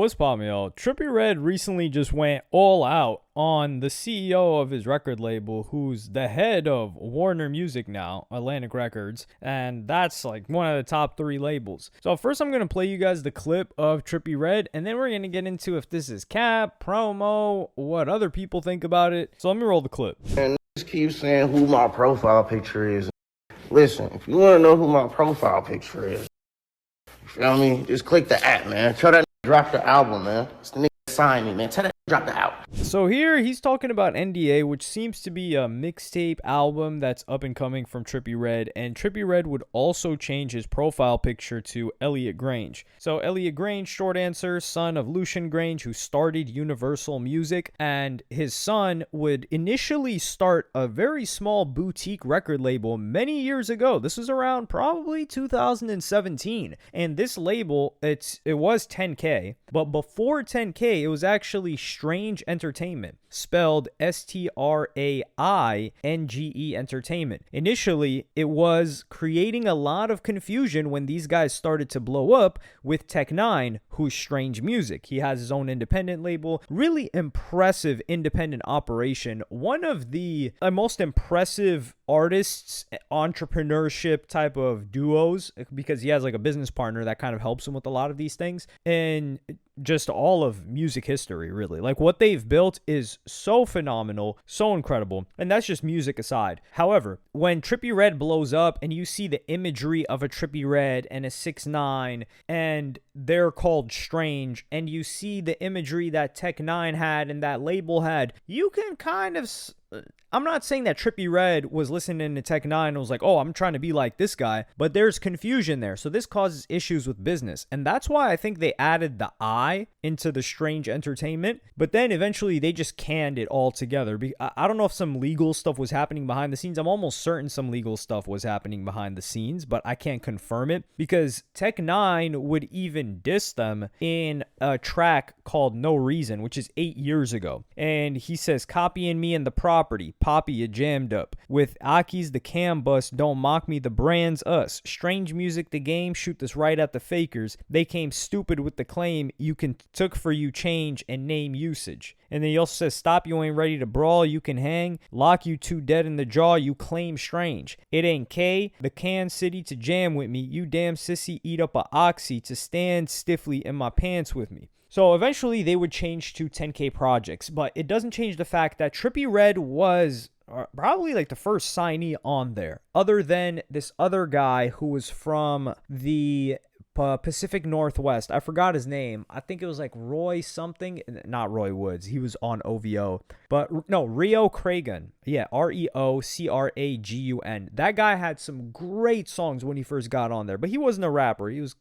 What's poppin', y'all? Trippie Redd recently just went all out on the CEO of his record label, who's the head of Warner Music now, Atlantic Records, and that's like one of the top 3 labels. So first I'm going to play you guys the clip of Trippie Redd, and then we're going to get into if this is cap, promo, what other people think about it. So let me roll the clip. And just keep saying who my profile picture is. Listen, if you want to know who my profile picture is, you feel me? Just click the app, man. Tell that drop the album, man. It's the nigga that signed me, man. Tell that drop the album. So here he's talking about NDA, which seems to be a mixtape album that's up and coming from Trippie Redd, and Trippie Redd would also change his profile picture to Elliot Grange. So Elliot Grange, short answer, son of Lucian Grange, who started Universal Music, and his son would initially start a very small boutique record label many years ago. This was around probably 2017, and this label, it was 10K, but before 10K, it was actually Strange Entertainment, spelled Strainge Entertainment. Initially, it was creating a lot of confusion when these guys started to blow up with Tech-9, who's Strange Music. He has his own independent label, really impressive independent operation. One of the most impressive artists, entrepreneurship type of duos, because he has like a business partner that kind of helps him with a lot of these things, and just all of music history, really. Like, what they've built is so phenomenal, so incredible, and that's just music aside. However, when Trippie Redd blows up and you see the imagery of a Trippie Redd and a 6ix9ine, and they're called Strange, and you see the imagery that Tech-9 had and that label had, you can kind of... I'm not saying that Trippie Redd was listening to Tech-9 and was like, oh, I'm trying to be like this guy, but there's confusion there. So this causes issues with business. And that's why I think they added the I into the Strange Entertainment, but then eventually they just canned it all together. I don't know if some legal stuff was happening behind the scenes. I'm almost certain some legal stuff was happening behind the scenes, but I can't confirm it because Tech-9 would even diss them in a track called No Reason, which is 8 years ago. And he says, copying me and the property. Poppy, you jammed up. With Aki's the cam bust, don't mock me, the brand's us. Strange Music, the game, shoot this right at the fakers. They came stupid with the claim, you can took for you change and name usage. And then he also says, stop, you ain't ready to brawl, you can hang. Lock you two dead in the jaw, you claim strange. It ain't K, the can city to jam with me. You damn sissy, eat up a oxy to stand stiffly in my pants with me. So eventually they would change to 10K projects, but it doesn't change the fact that Trippie Redd was probably like the first signee on there, other than this other guy who was from the Pacific Northwest. I forgot his name. I think it was like Roy something. Not Roy Woods. He was on OVO. But no, Reo Cragun. Yeah, Reocragun. That guy had some great songs when he first got on there, but he wasn't a rapper. He was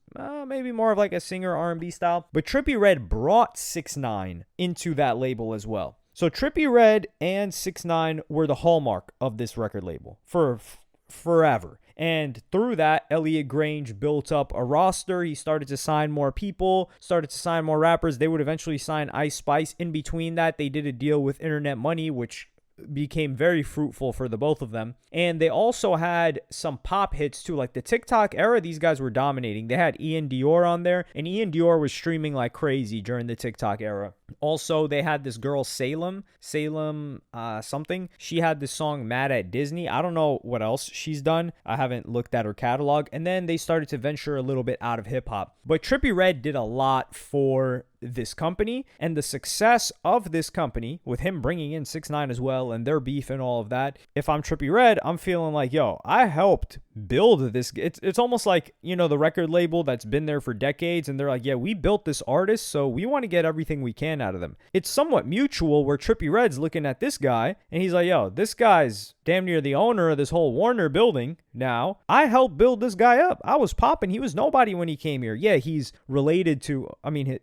maybe more of like a singer, R&B style. But Trippie Redd brought 6ix9ine into that label as well. So Trippie Redd and 6ix9ine were the hallmark of this record label for forever. And through that, Elliot Grange built up a roster. He started to sign more people, started to sign more rappers. They would eventually sign Ice Spice. In between that, they did a deal with Internet Money, which became very fruitful for the both of them. And they also had some pop hits too. Like the TikTok era, these guys were dominating. They had Ian Dior on there, and Ian Dior was streaming like crazy during the TikTok era. Also, they had this girl, Salem something. She had this song, Mad at Disney. I don't know what else she's done. I haven't looked at her catalog. And then they started to venture a little bit out of hip-hop. But Trippie Redd did a lot for this company, and the success of this company, with him bringing in 6ix9ine as well, and their beef and all of that. If I'm Trippie Redd, I'm feeling like, yo, I helped build this. It's almost like, you know, the record label that's been there for decades, and they're like, yeah, we built this artist, so we want to get everything we can out of them. It's somewhat mutual, where Trippie Redd's looking at this guy, and he's like, yo, this guy's damn near the owner of this whole Warner building now. I helped build this guy up. I was popping. He was nobody when he came here. Yeah, he's related to,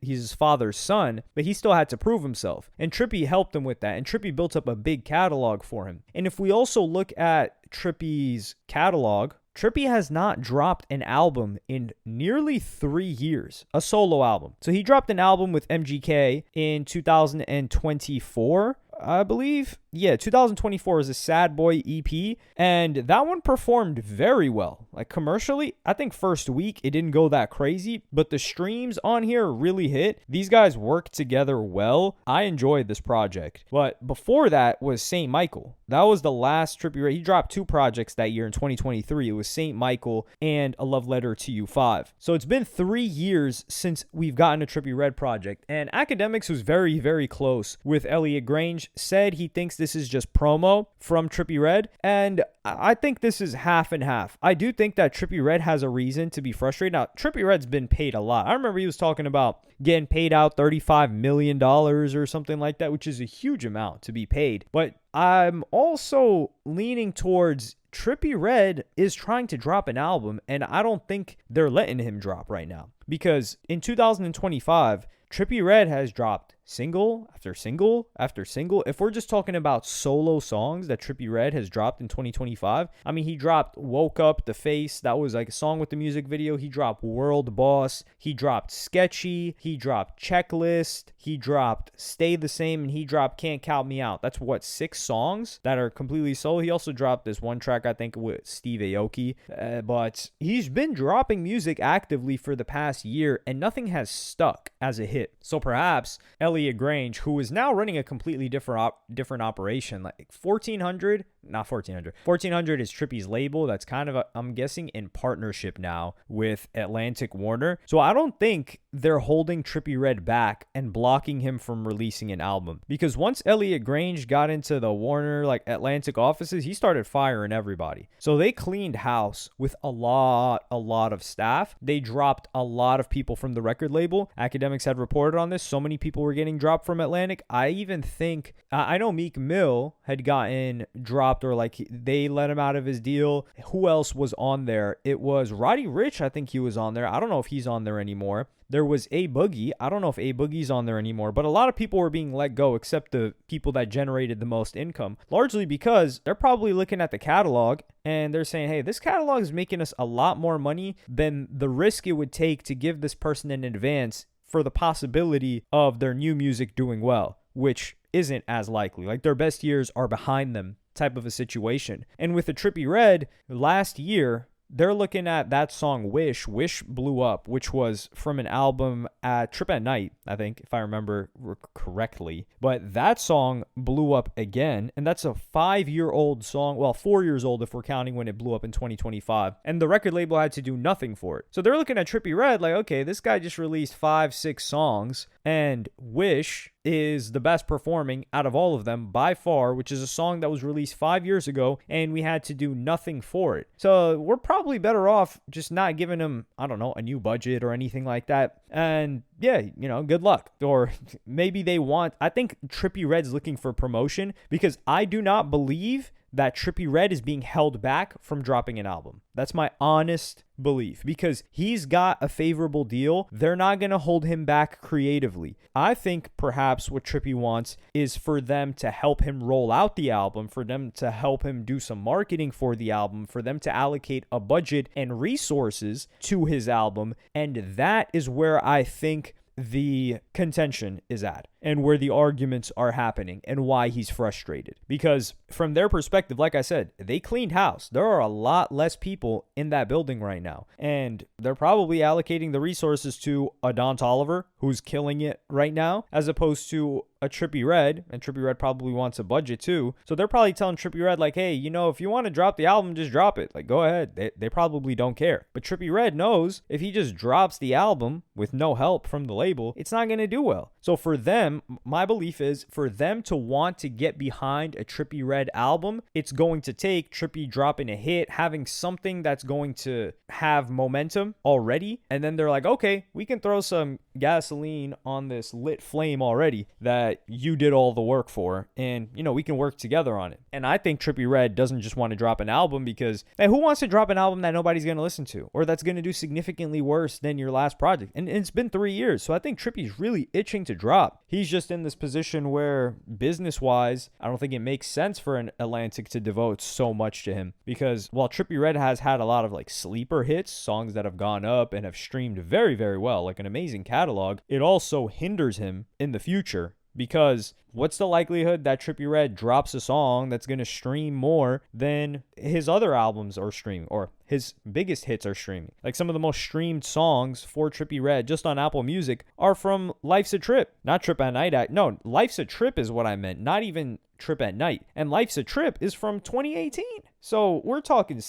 he's his father's son, but he still had to prove himself. And Trippie helped him with that. And Trippie built up a big catalog for him. And if we also look at Trippie's catalog, Trippie has not dropped an album in nearly 3 years, a solo album. So he dropped an album with MGK in 2024. I believe. Yeah, 2024 is a Sad Boy EP, and that one performed very well. Like commercially, I think first week it didn't go that crazy, but the streams on here really hit. These guys work together well. I enjoyed this project. But before that was St. Michael. That was the last Trippie Redd. He dropped 2 projects that year in 2023. It was St. Michael and A Love Letter to You 5. So it's been 3 years since we've gotten a Trippie Redd project, and Academics was very, very close with Elliot Grange, said he thinks this is just promo from Trippie Redd, and I think this is half and half. I do think that Trippie Redd has a reason to be frustrated. Now, Trippie Redd's been paid a lot. I remember he was talking about getting paid out $35 million or something like that, which is a huge amount to be paid. But I'm also leaning towards Trippie Redd is trying to drop an album, and I don't think they're letting him drop right now. Because in 2025, Trippie Redd has dropped single after single after single. If we're just talking about solo songs that Trippie Redd has dropped in 2025, I mean, he dropped Woke Up, The Face. That was like a song with the music video. He dropped World Boss. He dropped Sketchy. He dropped Checklist. He dropped Stay the Same. And he dropped Can't Count Me Out. That's what, 6 songs that are completely solo. He also dropped this one track, I think, with Steve Aoki. But he's been dropping music actively for the past year, and nothing has stuck as a hit. So perhaps Elliot Grange, who is now running a completely different operation, like 1400 is Trippie's label. That's kind of, I'm guessing, in partnership now with Atlantic Warner. So I don't think they're holding Trippie Redd back and blocking him from releasing an album, because once Elliot Grange got into the Warner, like Atlantic offices, he started firing everybody. So they cleaned house with a lot of staff. They dropped a lot of people from the record label. Academics had reported on this. So many people were getting dropped from Atlantic. I even think, I know Meek Mill had gotten dropped, or like they let him out of his deal. Who else was on there? It was Roddy Ricch. I think he was on there. I don't know if he's on there anymore. There was A Boogie. I don't know if A Boogie's on there anymore, but a lot of people were being let go except the people that generated the most income, largely because they're probably looking at the catalog and they're saying, hey, this catalog is making us a lot more money than the risk it would take to give this person an advance for the possibility of their new music doing well, which isn't as likely. Like, their best years are behind them type of a situation. And with the Trippie Redd, last year, they're looking at that song Wish. Wish blew up, which was from an album at Trip at Night, I think, if I remember correctly. But that song blew up again, and that's a 5-year-old song. Well, 4 years old if we're counting when it blew up in 2025. And the record label had to do nothing for it. So they're looking at Trippie Redd like, okay, this guy just released 5-6 songs, and Wish is the best performing out of all of them by far, which is a song that was released 5 years ago, and we had to do nothing for it. So we're probably better off just not giving him, I don't know, a new budget or anything like that. And yeah, you know, good luck. Or maybe they want, I think Trippie Redd's looking for promotion, because I do not believe that Trippie Redd is being held back from dropping an album. That's my honest belief, because he's got a favorable deal. They're not going to hold him back creatively. I think perhaps what Trippie wants is for them to help him roll out the album, for them to help him do some marketing for the album, for them to allocate a budget and resources to his album. And that is where I think the contention is at, and where the arguments are happening, and why he's frustrated. Because from their perspective, like I said, they cleaned house. There are a lot less people in that building right now, and they're probably allocating the resources to a Don Toliver, who's killing it right now, as opposed to a Trippie Redd, and Trippie Redd probably wants a budget too. So they're probably telling Trippie Redd like, hey, you know, if you want to drop the album, just drop it. Like, go ahead. They probably don't care. But Trippie Redd knows if he just drops the album with no help from the label, it's not going to do well. So for them, my belief is for them to want to get behind a Trippie Redd album, it's going to take Trippie dropping a hit, having something that's going to have momentum already. And then they're like, okay, we can throw some gasoline on this lit flame already that you did all the work for, and you know, we can work together on it. And I think Trippie Redd doesn't just want to drop an album because, hey, who wants to drop an album that nobody's going to listen to, or that's going to do significantly worse than your last project? And it's been 3 years, so I think Trippie's really itching to drop. He's just in this position where business wise, I don't think it makes sense for an Atlantic to devote so much to him, because while Trippie Redd has had a lot of like sleeper hits, songs that have gone up and have streamed very, very well, like an amazing catalog, it also hinders him in the future, because what's the likelihood that Trippie Redd drops a song that's going to stream more than his other albums are streaming, or his biggest hits are streaming? Like, some of the most streamed songs for Trippie Redd just on Apple Music are from Life's a Trip, not Trip at Night. No, Life's a Trip is what I meant, not even Trip at Night. And Life's a Trip is from 2018. So we're talking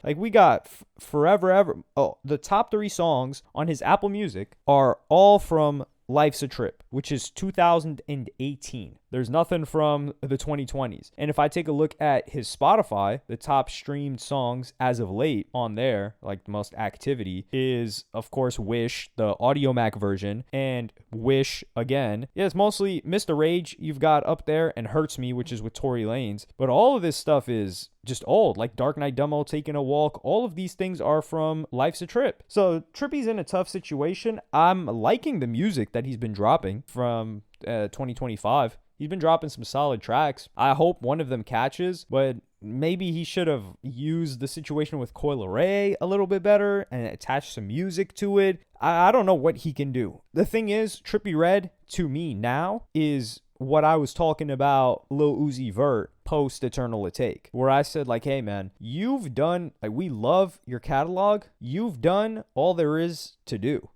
like, we got Forever Ever. Oh, the top 3 songs on his Apple Music are all from Life's a Trip, which is 2018. There's nothing from the 2020s. And if I take a look at his Spotify, the top streamed songs as of late on there, like the most activity, is, of course, Wish, the Audio Mac version, and Wish again. Yeah, it's mostly Mr. Rage you've got up there, and Hurts Me, which is with Tory Lanez. But all of this stuff is just old, like Dark Knight Demo, Taking a Walk. All of these things are from Life's a Trip. So Trippie's in a tough situation. I'm liking the music that he's been dropping from 2025. He's been dropping some solid tracks. I hope one of them catches, but maybe he should have used the situation with Coi Leray a little bit better and attached some music to it. I don't know what he can do. The thing is, Trippie Redd, to me now, is what I was talking about Lil Uzi Vert post Eternal Atake, where I said, like, hey man, you've done, like, we love your catalog, you've done all there is to do.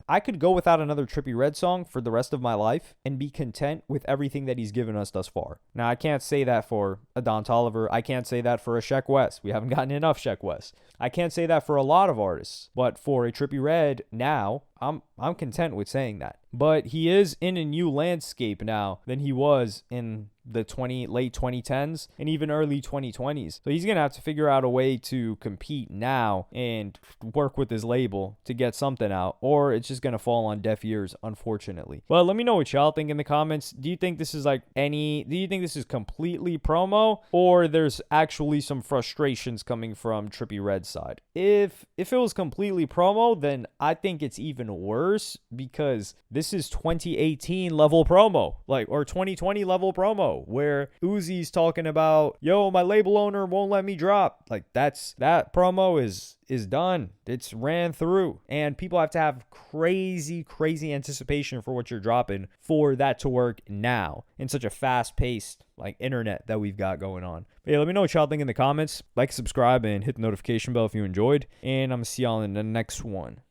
I could go without another Trippie Redd song for the rest of my life and be content with everything that he's given us thus far. Now, I can't say that for a Don Toliver. I can't say that for a Sheck West. We haven't gotten enough Sheck West. I can't say that for a lot of artists, but for a Trippie Redd now, I'm content with saying that. But he is in a new landscape now than he was in the late 2010s and even early 2020s. So he's going to have to figure out a way to compete now and work with his label to get something out, or it's just going to fall on deaf ears, unfortunately. But let me know what y'all think in the comments. Do you think this is completely promo, or there's actually some frustrations coming from Trippie Redd's side? If it was completely promo, then I think it's even worse, because this is 2018 level promo, or 2020 level promo, where Uzi's talking about, yo, my label owner won't let me drop. Like, that promo is done. It's ran through, and people have to have crazy anticipation for what you're dropping for that to work now in such a fast-paced internet that we've got going on. But yeah, let me know what y'all think in the comments. Like, subscribe, and hit the notification bell if you enjoyed, and I'm gonna see y'all in the next one.